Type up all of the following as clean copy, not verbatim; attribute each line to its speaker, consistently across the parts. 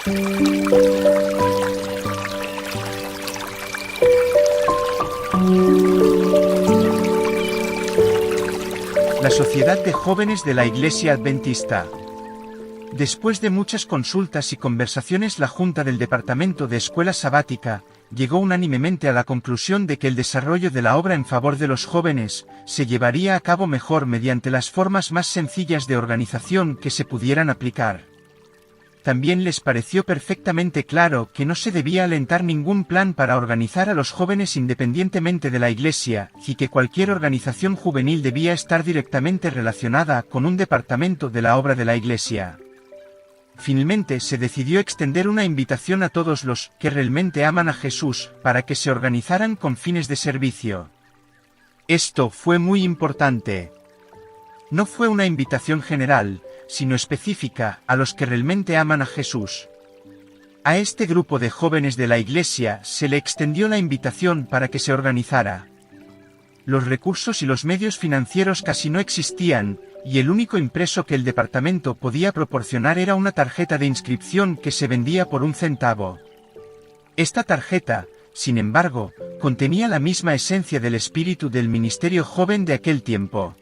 Speaker 1: La Sociedad de Jóvenes de la Iglesia Adventista. Después de muchas consultas y conversaciones, la Junta del Departamento de Escuela Sabática llegó unánimemente a la conclusión de que el desarrollo de la obra en favor de los jóvenes se llevaría a cabo mejor mediante las formas más sencillas de organización que se pudieran aplicar. También les pareció perfectamente claro que no se debía alentar ningún plan para organizar a los jóvenes independientemente de la Iglesia, y que cualquier organización juvenil debía estar directamente relacionada con un departamento de la obra de la Iglesia. Finalmente se decidió extender una invitación a todos los que realmente aman a Jesús para que se organizaran con fines de servicio. Esto fue muy importante. No fue una invitación general, sino específica a los que realmente aman a Jesús. A este grupo de jóvenes de la Iglesia se le extendió la invitación para que se organizara. Los recursos y los medios financieros casi no existían, y el único impreso que el departamento podía proporcionar era una tarjeta de inscripción que se vendía por 1 centavo. Esta tarjeta, sin embargo, contenía la misma esencia del espíritu del ministerio joven de aquel tiempo.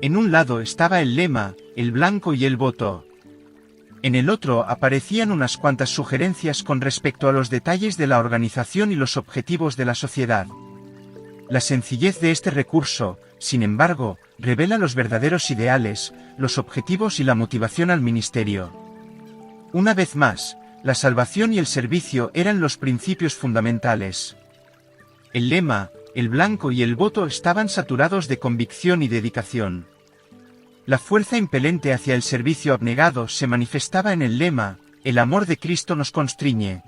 Speaker 1: En un lado estaba el lema, el blanco y el voto. En el otro aparecían unas cuantas sugerencias con respecto a los detalles de la organización y los objetivos de la sociedad. La sencillez de este recurso, sin embargo, revela los verdaderos ideales, los objetivos y la motivación al ministerio. Una vez más, la salvación y el servicio eran los principios fundamentales. El lema, el blanco y el voto estaban saturados de convicción y dedicación. La fuerza impelente hacia el servicio abnegado se manifestaba en el lema, el amor de Cristo nos constriñe.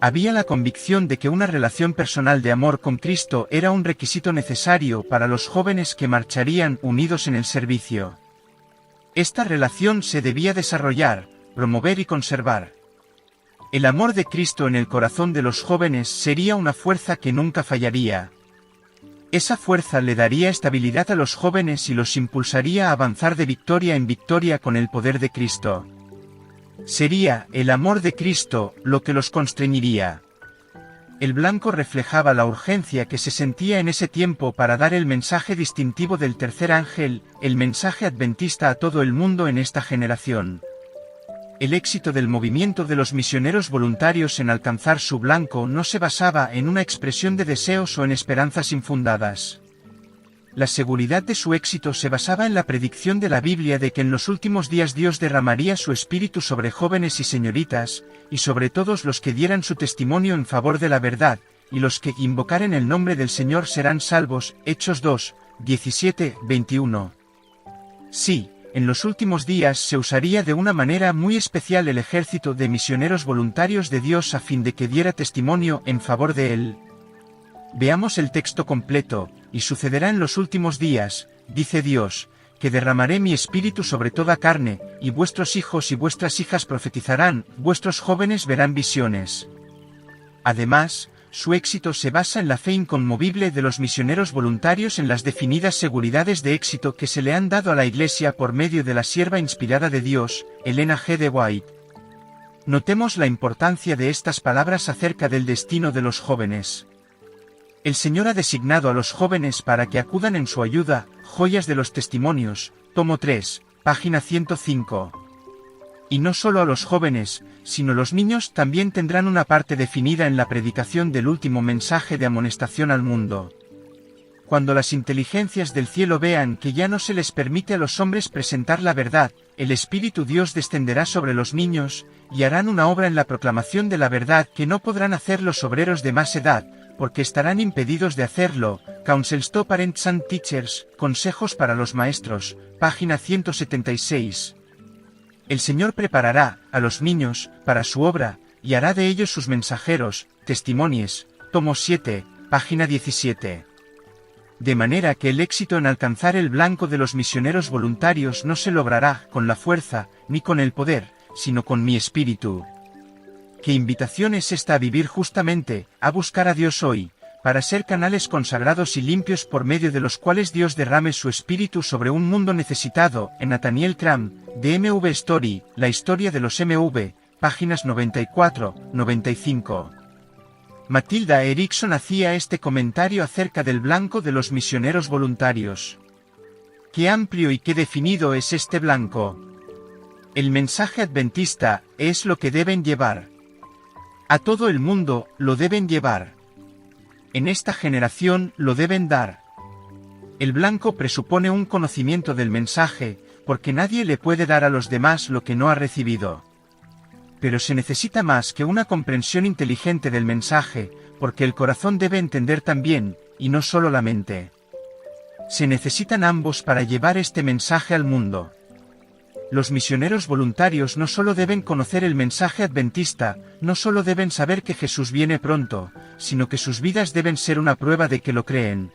Speaker 1: Había la convicción de que una relación personal de amor con Cristo era un requisito necesario para los jóvenes que marcharían unidos en el servicio. Esta relación se debía desarrollar, promover y conservar. El amor de Cristo en el corazón de los jóvenes sería una fuerza que nunca fallaría. Esa fuerza le daría estabilidad a los jóvenes y los impulsaría a avanzar de victoria en victoria con el poder de Cristo. Sería el amor de Cristo lo que los constreñiría. El blanco reflejaba la urgencia que se sentía en ese tiempo para dar el mensaje distintivo del tercer ángel, el mensaje adventista a todo el mundo en esta generación. El éxito del movimiento de los misioneros voluntarios en alcanzar su blanco no se basaba en una expresión de deseos o en esperanzas infundadas. La seguridad de su éxito se basaba en la predicción de la Biblia de que en los últimos días Dios derramaría su espíritu sobre jóvenes y señoritas, y sobre todos los que dieran su testimonio en favor de la verdad, y los que invocaren el nombre del Señor serán salvos. Hechos 2, 17, 21. Sí. En los últimos días se usaría de una manera muy especial el ejército de misioneros voluntarios de Dios a fin de que diera testimonio en favor de Él. Veamos el texto completo, y sucederá en los últimos días, dice Dios, que derramaré mi espíritu sobre toda carne, y vuestros hijos y vuestras hijas profetizarán, vuestros jóvenes verán visiones. Además, su éxito se basa en la fe inconmovible de los misioneros voluntarios en las definidas seguridades de éxito que se le han dado a la Iglesia por medio de la sierva inspirada de Dios, Elena G. de White. Notemos la importancia de estas palabras acerca del destino de los jóvenes. El Señor ha designado a los jóvenes para que acudan en su ayuda, Joyas de los Testimonios, tomo 3, página 105. Y no solo a los jóvenes, sino los niños también tendrán una parte definida en la predicación del último mensaje de amonestación al mundo. Cuando las inteligencias del cielo vean que ya no se les permite a los hombres presentar la verdad, el Espíritu Dios descenderá sobre los niños, y harán una obra en la proclamación de la verdad que no podrán hacer los obreros de más edad, porque estarán impedidos de hacerlo. Counsels to Parents and Teachers, Consejos para los Maestros, página 176. El Señor preparará a los niños para su obra, y hará de ellos sus mensajeros, testimonies, tomo 7, página 17. De manera que el éxito en alcanzar el blanco de los misioneros voluntarios no se logrará con la fuerza, ni con el poder, sino con mi espíritu. ¿Qué invitación es esta a vivir justamente, a buscar a Dios hoy, para ser canales consagrados y limpios por medio de los cuales Dios derrame su espíritu sobre un mundo necesitado? En Nathaniel Cram, de MV Story, la historia de los MV, páginas 94, 95. Matilda Erickson hacía este comentario acerca del blanco de los misioneros voluntarios. Qué amplio y qué definido es este blanco. El mensaje adventista es lo que deben llevar. A todo el mundo lo deben llevar. En esta generación lo deben dar. El blanco presupone un conocimiento del mensaje, porque nadie le puede dar a los demás lo que no ha recibido. Pero se necesita más que una comprensión inteligente del mensaje, porque el corazón debe entender también, y no solo la mente. Se necesitan ambos para llevar este mensaje al mundo. Los misioneros voluntarios no solo deben conocer el mensaje adventista, no solo deben saber que Jesús viene pronto, sino que sus vidas deben ser una prueba de que lo creen.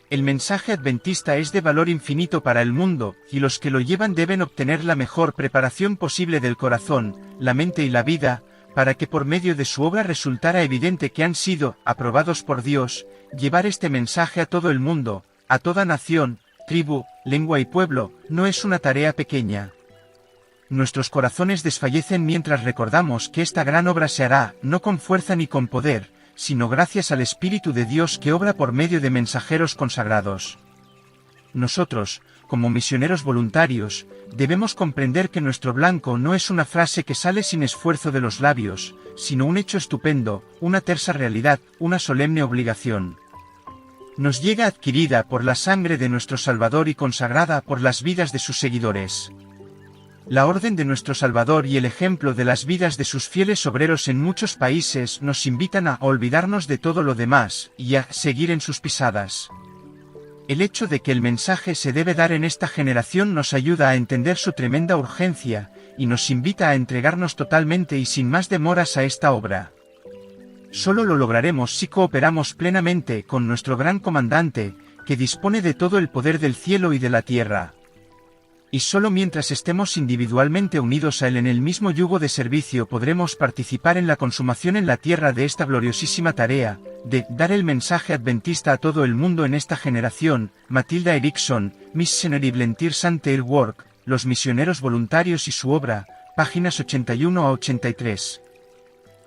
Speaker 1: El mensaje adventista es de valor infinito para el mundo, y los que lo llevan deben obtener la mejor preparación posible del corazón, la mente y la vida, para que por medio de su obra resultara evidente que han sido aprobados por Dios. Llevar este mensaje a todo el mundo, a toda nación, tribu, lengua y pueblo, no es una tarea pequeña. Nuestros corazones desfallecen mientras recordamos que esta gran obra se hará, no con fuerza ni con poder, sino gracias al Espíritu de Dios que obra por medio de mensajeros consagrados. Nosotros, como misioneros voluntarios, debemos comprender que nuestro blanco no es una frase que sale sin esfuerzo de los labios, sino un hecho estupendo, una tersa realidad, una solemne obligación. Nos llega adquirida por la sangre de nuestro Salvador y consagrada por las vidas de sus seguidores. La orden de nuestro Salvador y el ejemplo de las vidas de sus fieles obreros en muchos países nos invitan a olvidarnos de todo lo demás y a seguir en sus pisadas. El hecho de que el mensaje se debe dar en esta generación nos ayuda a entender su tremenda urgencia, y nos invita a entregarnos totalmente y sin más demoras a esta obra. Solo lo lograremos si cooperamos plenamente con nuestro gran comandante, que dispone de todo el poder del cielo y de la tierra. Y solo mientras estemos individualmente unidos a él en el mismo yugo de servicio podremos participar en la consumación en la tierra de esta gloriosísima tarea, de dar el mensaje adventista a todo el mundo en esta generación. Matilda Erickson, Missionary Volunteer Center Work, Los misioneros voluntarios y su obra, páginas 81 a 83.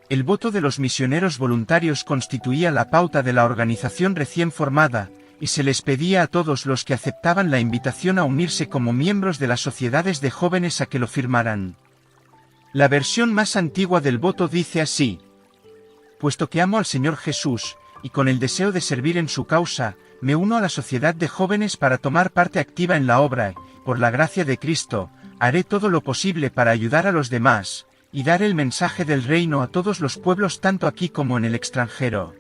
Speaker 1: El voto de los misioneros voluntarios constituía la pauta de la organización recién formada, y se les pedía a todos los que aceptaban la invitación a unirse como miembros de las sociedades de jóvenes a que lo firmaran. La versión más antigua del voto dice así: puesto que amo al Señor Jesús, y con el deseo de servir en su causa, me uno a la sociedad de jóvenes para tomar parte activa en la obra, y, por la gracia de Cristo, haré todo lo posible para ayudar a los demás, y dar el mensaje del reino a todos los pueblos tanto aquí como en el extranjero.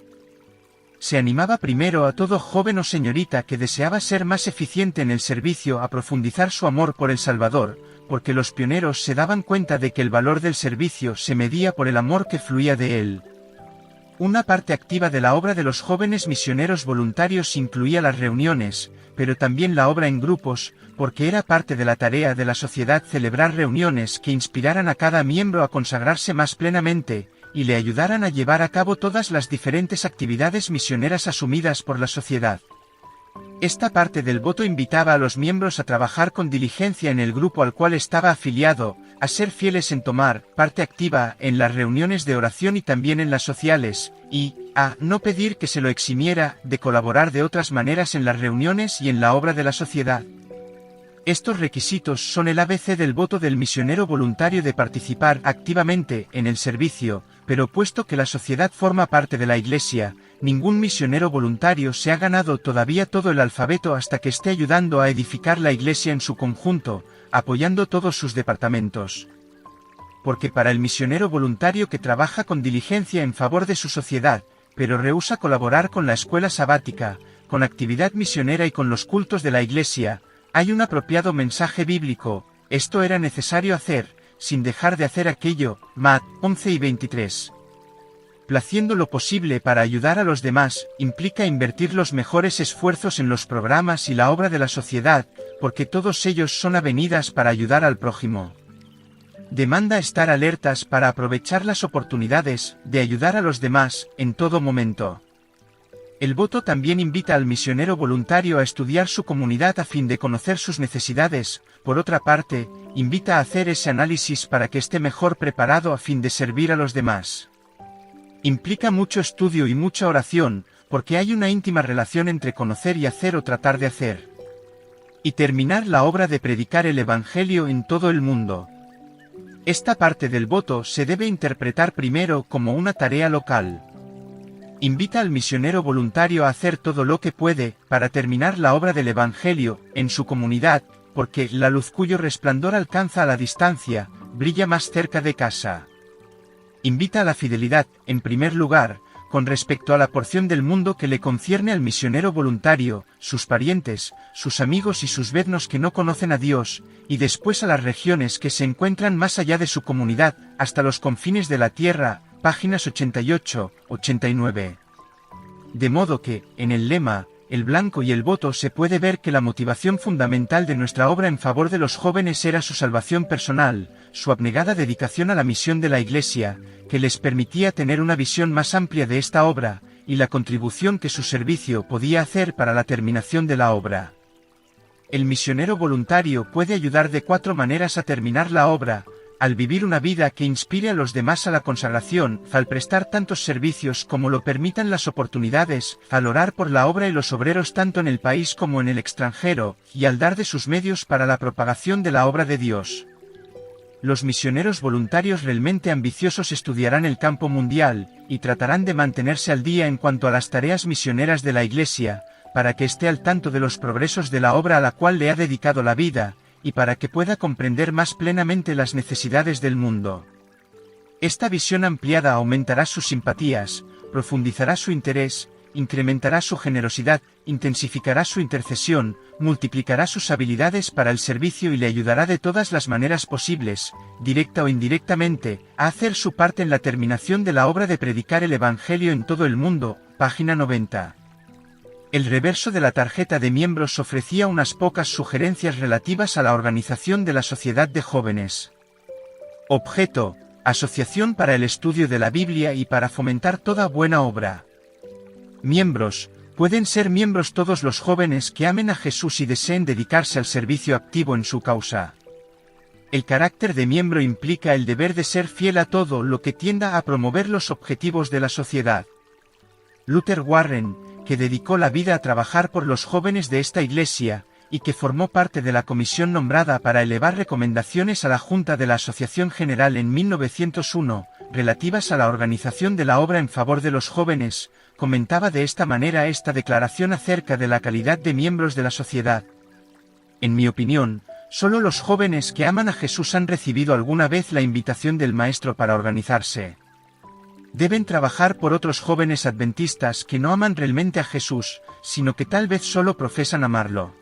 Speaker 1: Se animaba primero a todo joven o señorita que deseaba ser más eficiente en el servicio a profundizar su amor por el Salvador, porque los pioneros se daban cuenta de que el valor del servicio se medía por el amor que fluía de él. Una parte activa de la obra de los jóvenes misioneros voluntarios incluía las reuniones, pero también la obra en grupos, porque era parte de la tarea de la sociedad celebrar reuniones que inspiraran a cada miembro a consagrarse más plenamente, y le ayudaran a llevar a cabo todas las diferentes actividades misioneras asumidas por la sociedad. Esta parte del voto invitaba a los miembros a trabajar con diligencia en el grupo al cual estaba afiliado, a ser fieles en tomar parte activa en las reuniones de oración y también en las sociales, y a no pedir que se lo eximiera de colaborar de otras maneras en las reuniones y en la obra de la sociedad. Estos requisitos son el ABC del voto del misionero voluntario de participar activamente en el servicio, pero puesto que la sociedad forma parte de la Iglesia, ningún misionero voluntario se ha ganado todavía todo el alfabeto hasta que esté ayudando a edificar la Iglesia en su conjunto, apoyando todos sus departamentos. Porque para el misionero voluntario que trabaja con diligencia en favor de su sociedad, pero rehúsa colaborar con la escuela sabática, con actividad misionera y con los cultos de la Iglesia, hay un apropiado mensaje bíblico: esto era necesario hacer, sin dejar de hacer aquello. Mat. 11 y 23. Haciendo lo posible para ayudar a los demás, implica invertir los mejores esfuerzos en los programas y la obra de la sociedad, porque todos ellos son avenidas para ayudar al prójimo. Demanda estar alertas para aprovechar las oportunidades de ayudar a los demás en todo momento. El voto también invita al misionero voluntario a estudiar su comunidad a fin de conocer sus necesidades, por otra parte, invita a hacer ese análisis para que esté mejor preparado a fin de servir a los demás. Implica mucho estudio y mucha oración, porque hay una íntima relación entre conocer y hacer o tratar de hacer. Y terminar la obra de predicar el Evangelio en todo el mundo. Esta parte del voto se debe interpretar primero como una tarea local. Invita al misionero voluntario a hacer todo lo que puede para terminar la obra del Evangelio en su comunidad, porque la luz cuyo resplandor alcanza a la distancia, brilla más cerca de casa. Invita a la fidelidad, en primer lugar, con respecto a la porción del mundo que le concierne al misionero voluntario, sus parientes, sus amigos y sus veznos que no conocen a Dios, y después a las regiones que se encuentran más allá de su comunidad, hasta los confines de la tierra, páginas 88-89. De modo que, en el lema, el blanco y el voto se puede ver que la motivación fundamental de nuestra obra en favor de los jóvenes era su salvación personal, su abnegada dedicación a la misión de la Iglesia, que les permitía tener una visión más amplia de esta obra, y la contribución que su servicio podía hacer para la terminación de la obra. El misionero voluntario puede ayudar de 4 maneras a terminar la obra: al vivir una vida que inspire a los demás a la consagración, al prestar tantos servicios como lo permitan las oportunidades, al orar por la obra y los obreros tanto en el país como en el extranjero, y al dar de sus medios para la propagación de la obra de Dios. Los misioneros voluntarios realmente ambiciosos estudiarán el campo mundial, y tratarán de mantenerse al día en cuanto a las tareas misioneras de la Iglesia, para que esté al tanto de los progresos de la obra a la cual le ha dedicado la vida, y para que pueda comprender más plenamente las necesidades del mundo. Esta visión ampliada aumentará sus simpatías, profundizará su interés, incrementará su generosidad, intensificará su intercesión, multiplicará sus habilidades para el servicio y le ayudará de todas las maneras posibles, directa o indirectamente, a hacer su parte en la terminación de la obra de predicar el Evangelio en todo el mundo, página 90. El reverso de la tarjeta de miembros ofrecía unas pocas sugerencias relativas a la organización de la sociedad de jóvenes. Objeto: Asociación para el estudio de la Biblia y para fomentar toda buena obra. Miembros: pueden ser miembros todos los jóvenes que amen a Jesús y deseen dedicarse al servicio activo en su causa. El carácter de miembro implica el deber de ser fiel a todo lo que tienda a promover los objetivos de la sociedad. Luther Warren, que dedicó la vida a trabajar por los jóvenes de esta iglesia, y que formó parte de la comisión nombrada para elevar recomendaciones a la Junta de la Asociación General en 1901, relativas a la organización de la obra en favor de los jóvenes, comentaba de esta manera esta declaración acerca de la calidad de miembros de la sociedad. En mi opinión, solo los jóvenes que aman a Jesús han recibido alguna vez la invitación del Maestro para organizarse. Deben trabajar por otros jóvenes adventistas que no aman realmente a Jesús, sino que tal vez solo profesan amarlo.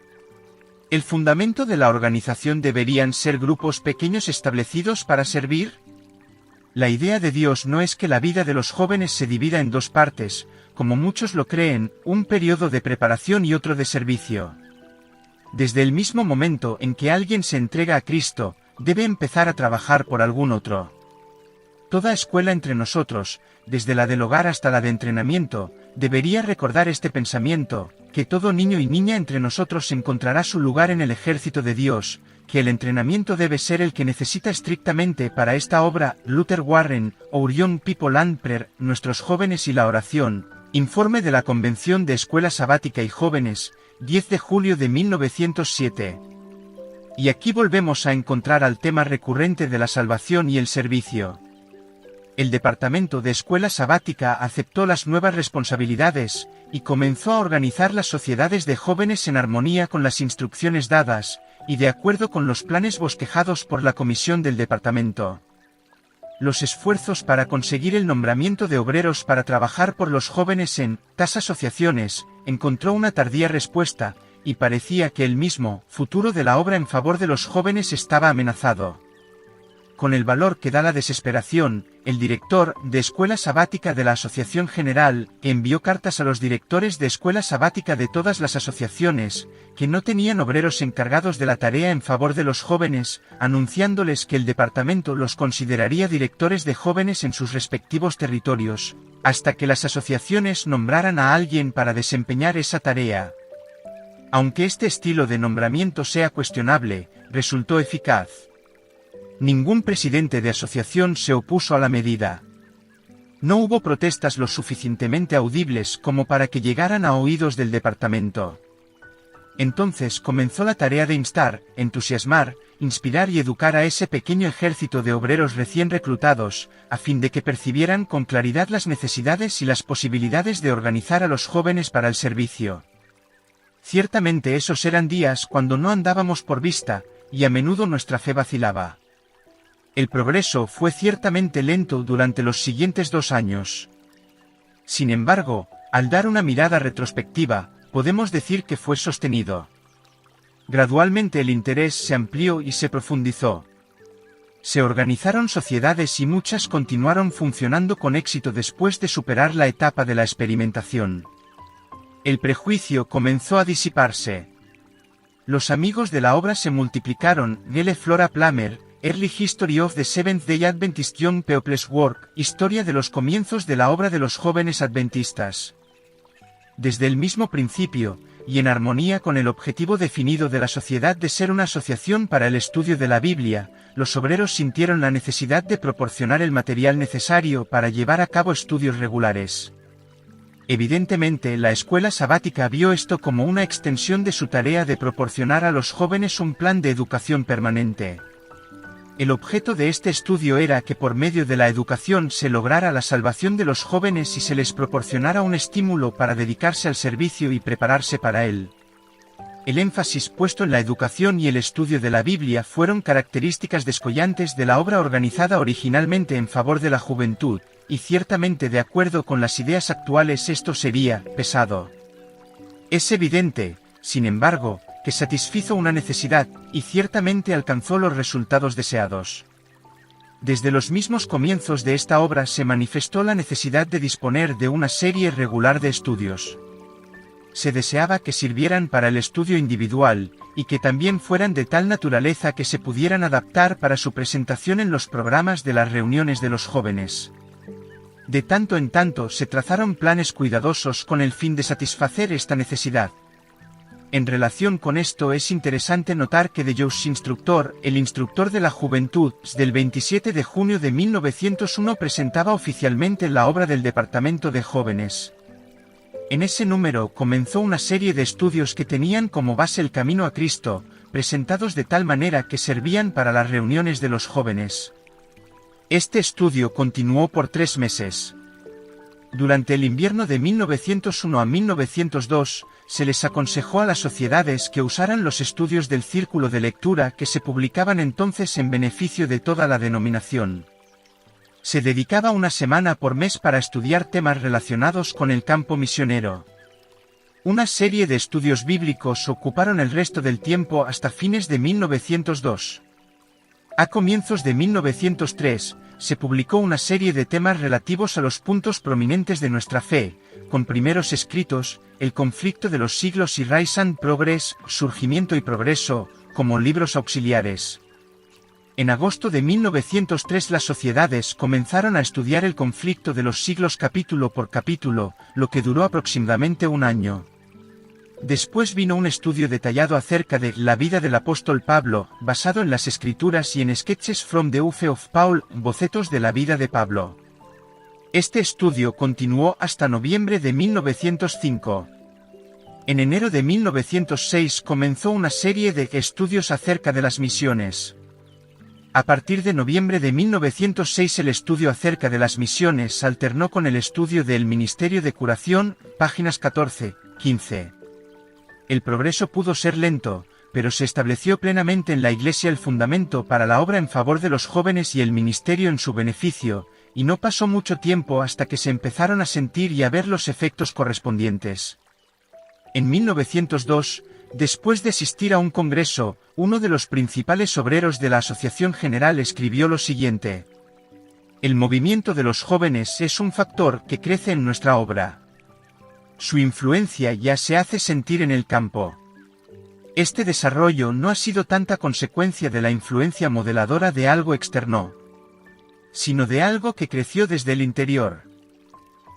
Speaker 1: ¿El fundamento de la organización deberían ser grupos pequeños establecidos para servir? La idea de Dios no es que la vida de los jóvenes se divida en 2 partes, como muchos lo creen, un periodo de preparación y otro de servicio. Desde el mismo momento en que alguien se entrega a Cristo, debe empezar a trabajar por algún otro. Toda escuela entre nosotros, desde la del hogar hasta la de entrenamiento, debería recordar este pensamiento, que todo niño y niña entre nosotros encontrará su lugar en el ejército de Dios, que el entrenamiento debe ser el que necesita estrictamente para esta obra. Luther Warren, Our Young People and Prayer, Nuestros jóvenes y la oración, informe de la Convención de Escuela Sabática y Jóvenes, 10 de julio de 1907. Y aquí volvemos a encontrar al tema recurrente de la salvación y el servicio. El Departamento de Escuela Sabática aceptó las nuevas responsabilidades, y comenzó a organizar las sociedades de jóvenes en armonía con las instrucciones dadas, y de acuerdo con los planes bosquejados por la comisión del departamento. Los esfuerzos para conseguir el nombramiento de obreros para trabajar por los jóvenes en tas asociaciones encontró una tardía respuesta, y parecía que el mismo futuro de la obra en favor de los jóvenes estaba amenazado. Con el valor que da la desesperación, el director de Escuela Sabática de la Asociación General envió cartas a los directores de Escuela Sabática de todas las asociaciones, que no tenían obreros encargados de la tarea en favor de los jóvenes, anunciándoles que el departamento los consideraría directores de jóvenes en sus respectivos territorios, hasta que las asociaciones nombraran a alguien para desempeñar esa tarea. Aunque este estilo de nombramiento sea cuestionable, resultó eficaz. Ningún presidente de asociación se opuso a la medida. No hubo protestas lo suficientemente audibles como para que llegaran a oídos del departamento. Entonces comenzó la tarea de instar, entusiasmar, inspirar y educar a ese pequeño ejército de obreros recién reclutados, a fin de que percibieran con claridad las necesidades y las posibilidades de organizar a los jóvenes para el servicio. Ciertamente esos eran días cuando no andábamos por vista, y a menudo nuestra fe vacilaba. El progreso fue ciertamente lento durante los siguientes 2 años. Sin embargo, al dar una mirada retrospectiva, podemos decir que fue sostenido. Gradualmente el interés se amplió y se profundizó. Se organizaron sociedades y muchas continuaron funcionando con éxito después de superar la etapa de la experimentación. El prejuicio comenzó a disiparse. Los amigos de la obra se multiplicaron. Gele Flora Plummer, Early History of the Seventh-day Adventist Young People's Work, Historia de los comienzos de la obra de los jóvenes adventistas. Desde el mismo principio, y en armonía con el objetivo definido de la sociedad de ser una asociación para el estudio de la Biblia, los obreros sintieron la necesidad de proporcionar el material necesario para llevar a cabo estudios regulares. Evidentemente, la escuela sabática vio esto como una extensión de su tarea de proporcionar a los jóvenes un plan de educación permanente. El objeto de este estudio era que por medio de la educación se lograra la salvación de los jóvenes y se les proporcionara un estímulo para dedicarse al servicio y prepararse para él. El énfasis puesto en la educación y el estudio de la Biblia fueron características descollantes de la obra organizada originalmente en favor de la juventud, y ciertamente de acuerdo con las ideas actuales esto sería pesado. Es evidente, sin embargo, que satisfizo una necesidad, y ciertamente alcanzó los resultados deseados. Desde los mismos comienzos de esta obra se manifestó la necesidad de disponer de una serie regular de estudios. Se deseaba que sirvieran para el estudio individual, y que también fueran de tal naturaleza que se pudieran adaptar para su presentación en los programas de las reuniones de los jóvenes. De tanto en tanto se trazaron planes cuidadosos con el fin de satisfacer esta necesidad. En relación con esto es interesante notar que The Youth Instructor, el instructor de la juventud, del 27 de junio de 1901 presentaba oficialmente la obra del Departamento de Jóvenes. En ese número comenzó una serie de estudios que tenían como base el camino a Cristo, presentados de tal manera que servían para las reuniones de los jóvenes. Este estudio continuó por 3 meses. Durante el invierno de 1901 a 1902, se les aconsejó a las sociedades que usaran los estudios del círculo de lectura que se publicaban entonces en beneficio de toda la denominación. Se dedicaba una semana por mes para estudiar temas relacionados con el campo misionero. Una serie de estudios bíblicos ocuparon el resto del tiempo hasta fines de 1902. A comienzos de 1903, se publicó una serie de temas relativos a los puntos prominentes de nuestra fe, con primeros escritos, El conflicto de los siglos y Rise and Progress, Surgimiento y Progreso, como libros auxiliares. En agosto de 1903 las sociedades comenzaron a estudiar el conflicto de los siglos capítulo por capítulo, lo que duró aproximadamente 1 año. Después vino un estudio detallado acerca de la vida del apóstol Pablo, basado en las escrituras y en Sketches from the Life of Paul, bocetos de la vida de Pablo. Este estudio continuó hasta noviembre de 1905. En enero de 1906 comenzó una serie de estudios acerca de las misiones. A partir de noviembre de 1906 el estudio acerca de las misiones alternó con el estudio del Ministerio de Curación, páginas 14, 15. El progreso pudo ser lento, pero se estableció plenamente en la Iglesia el fundamento para la obra en favor de los jóvenes y el ministerio en su beneficio, y no pasó mucho tiempo hasta que se empezaron a sentir y a ver los efectos correspondientes. En 1902, después de asistir a un congreso, uno de los principales obreros de la Asociación General escribió lo siguiente: El movimiento de los jóvenes es un factor que crece en nuestra obra. Su influencia ya se hace sentir en el campo. Este desarrollo no ha sido tanta consecuencia de la influencia modeladora de algo externo, sino de algo que creció desde el interior.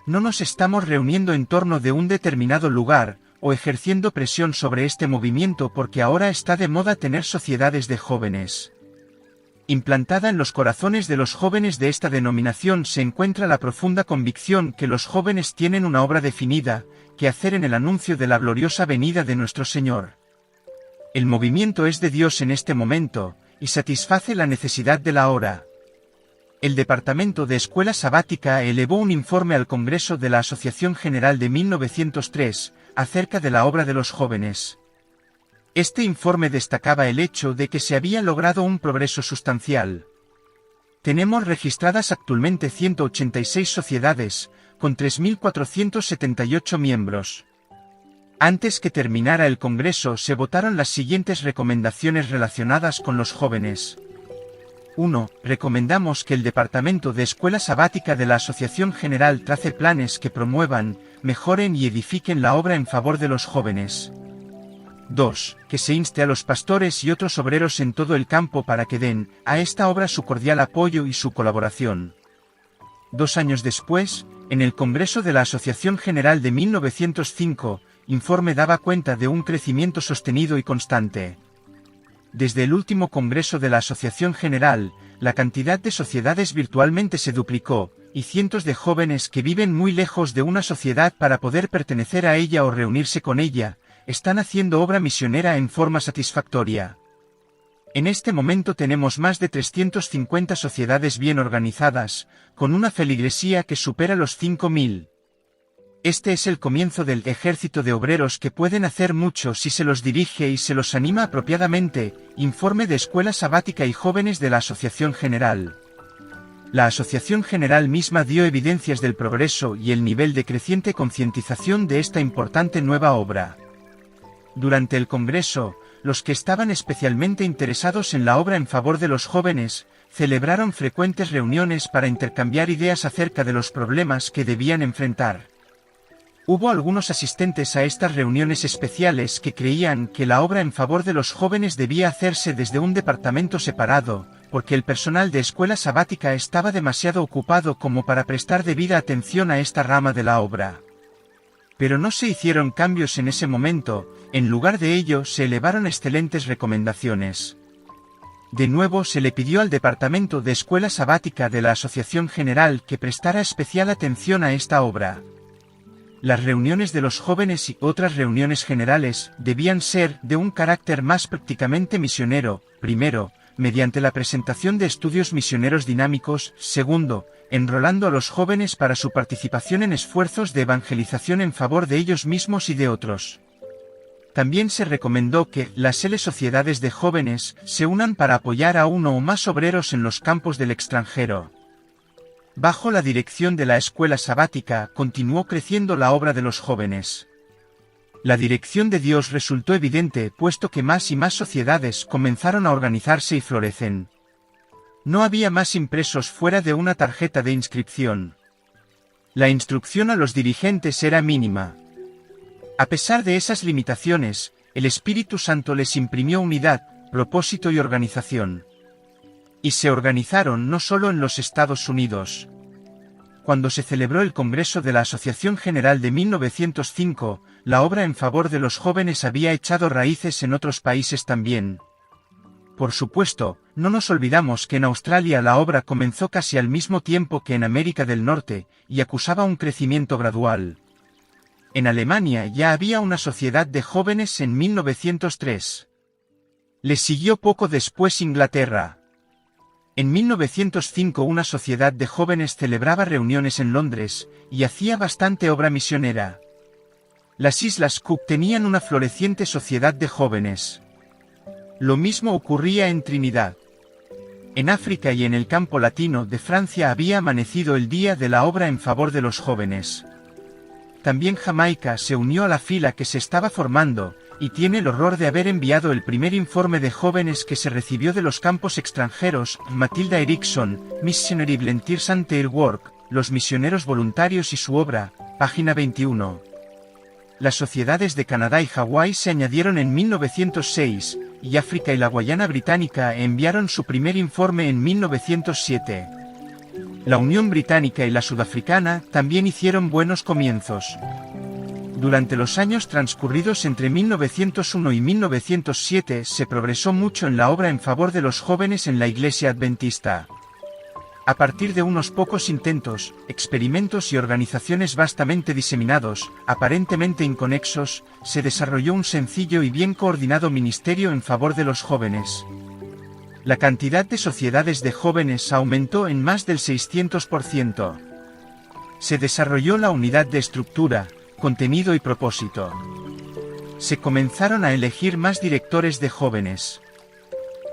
Speaker 1: No nos estamos reuniendo en torno de un determinado lugar, o ejerciendo presión sobre este movimiento porque ahora está de moda tener sociedades de jóvenes. Implantada en los corazones de los jóvenes de esta denominación se encuentra la profunda convicción que los jóvenes tienen una obra definida que hacer en el anuncio de la gloriosa venida de nuestro Señor. El movimiento es de Dios en este momento, y satisface la necesidad de la hora. El Departamento de Escuela Sabática elevó un informe al Congreso de la Asociación General de 1903, acerca de la obra de los jóvenes. Este informe destacaba el hecho de que se había logrado un progreso sustancial. Tenemos registradas actualmente 186 sociedades, con 3.478 miembros. Antes que terminara el Congreso se votaron las siguientes recomendaciones relacionadas con los jóvenes. 1. Recomendamos que el Departamento de Escuela Sabática de la Asociación General trace planes que promuevan, mejoren y edifiquen la obra en favor de los jóvenes. 2. Que se inste a los pastores y otros obreros en todo el campo para que den a esta obra su cordial apoyo y su colaboración. 2 años después, en el Congreso de la Asociación General de 1905, informe daba cuenta de un crecimiento sostenido y constante. Desde el último Congreso de la Asociación General, la cantidad de sociedades virtualmente se duplicó, y cientos de jóvenes que viven muy lejos de una sociedad para poder pertenecer a ella o reunirse con ella, están haciendo obra misionera en forma satisfactoria. En este momento tenemos más de 350 sociedades bien organizadas, con una feligresía que supera los 5.000. Este es el comienzo del ejército de obreros que pueden hacer mucho si se los dirige y se los anima apropiadamente. Informe de Escuela Sabática y Jóvenes de la Asociación General. La Asociación General misma dio evidencias del progreso y el nivel de creciente concientización de esta importante nueva obra. Durante el Congreso, los que estaban especialmente interesados en la obra en favor de los jóvenes, celebraron frecuentes reuniones para intercambiar ideas acerca de los problemas que debían enfrentar. Hubo algunos asistentes a estas reuniones especiales que creían que la obra en favor de los jóvenes debía hacerse desde un departamento separado, porque el personal de escuela sabática estaba demasiado ocupado como para prestar debida atención a esta rama de la obra. Pero no se hicieron cambios en ese momento, en lugar de ello se elevaron excelentes recomendaciones. De nuevo se le pidió al Departamento de Escuela Sabática de la Asociación General que prestara especial atención a esta obra. Las reuniones de los jóvenes y otras reuniones generales debían ser de un carácter más prácticamente misionero, primero, mediante la presentación de estudios misioneros dinámicos, segundo, enrolando a los jóvenes para su participación en esfuerzos de evangelización en favor de ellos mismos y de otros. También se recomendó que las sociedades de jóvenes se unan para apoyar a uno o más obreros en los campos del extranjero. Bajo la dirección de la escuela sabática continuó creciendo la obra de los jóvenes. La dirección de Dios resultó evidente puesto que más y más sociedades comenzaron a organizarse y florecen. No había más impresos fuera de una tarjeta de inscripción. La instrucción a los dirigentes era mínima. A pesar de esas limitaciones, el Espíritu Santo les imprimió unidad, propósito y organización. Y se organizaron no solo en los Estados Unidos. Cuando se celebró el Congreso de la Asociación General de 1905, la obra en favor de los jóvenes había echado raíces en otros países también. Por supuesto, no nos olvidamos que en Australia la obra comenzó casi al mismo tiempo que en América del Norte, y acusaba un crecimiento gradual. En Alemania ya había una sociedad de jóvenes en 1903. Le siguió poco después Inglaterra. En 1905 una sociedad de jóvenes celebraba reuniones en Londres, y hacía bastante obra misionera. Las Islas Cook tenían una floreciente sociedad de jóvenes. Lo mismo ocurría en Trinidad. En África y en el campo latino de Francia había amanecido el día de la obra en favor de los jóvenes. También Jamaica se unió a la fila que se estaba formando, y tiene el horror de haber enviado el primer informe de jóvenes que se recibió de los campos extranjeros. Matilda Erickson, Missionary Volunteers and Their Work, Los misioneros voluntarios y su obra, página 21. Las sociedades de Canadá y Hawái se añadieron en 1906, y África y la Guayana Británica enviaron su primer informe en 1907. La Unión Británica y la Sudafricana también hicieron buenos comienzos. Durante los años transcurridos entre 1901 y 1907 se progresó mucho en la obra en favor de los jóvenes en la Iglesia Adventista. A partir de unos pocos intentos, experimentos y organizaciones vastamente diseminados, aparentemente inconexos, se desarrolló un sencillo y bien coordinado ministerio en favor de los jóvenes. La cantidad de sociedades de jóvenes aumentó en más del 600%. Se desarrolló la unidad de estructura, contenido y propósito. Se comenzaron a elegir más directores de jóvenes.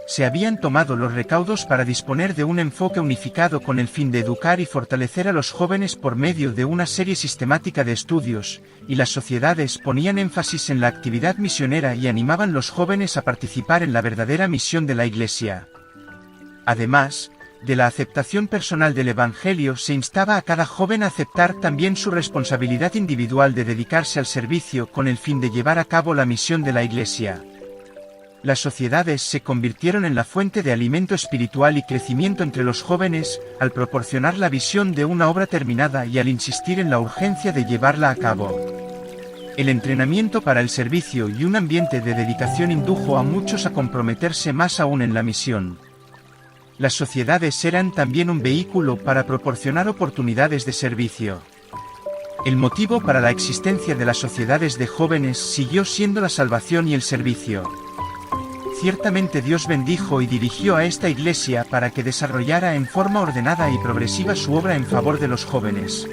Speaker 1: Se habían tomado los recaudos para disponer de un enfoque unificado con el fin de educar y fortalecer a los jóvenes por medio de una serie sistemática de estudios, y las sociedades ponían énfasis en la actividad misionera y animaban a los jóvenes a participar en la verdadera misión de la Iglesia. Además, de la aceptación personal del Evangelio se instaba a cada joven a aceptar también su responsabilidad individual de dedicarse al servicio con el fin de llevar a cabo la misión de la Iglesia. Las sociedades se convirtieron en la fuente de alimento espiritual y crecimiento entre los jóvenes, al proporcionar la visión de una obra terminada y al insistir en la urgencia de llevarla a cabo. El entrenamiento para el servicio y un ambiente de dedicación indujo a muchos a comprometerse más aún en la misión. Las sociedades eran también un vehículo para proporcionar oportunidades de servicio. El motivo para la existencia de las sociedades de jóvenes siguió siendo la salvación y el servicio. Ciertamente Dios bendijo y dirigió a esta iglesia para que desarrollara en forma ordenada y progresiva su obra en favor de los jóvenes.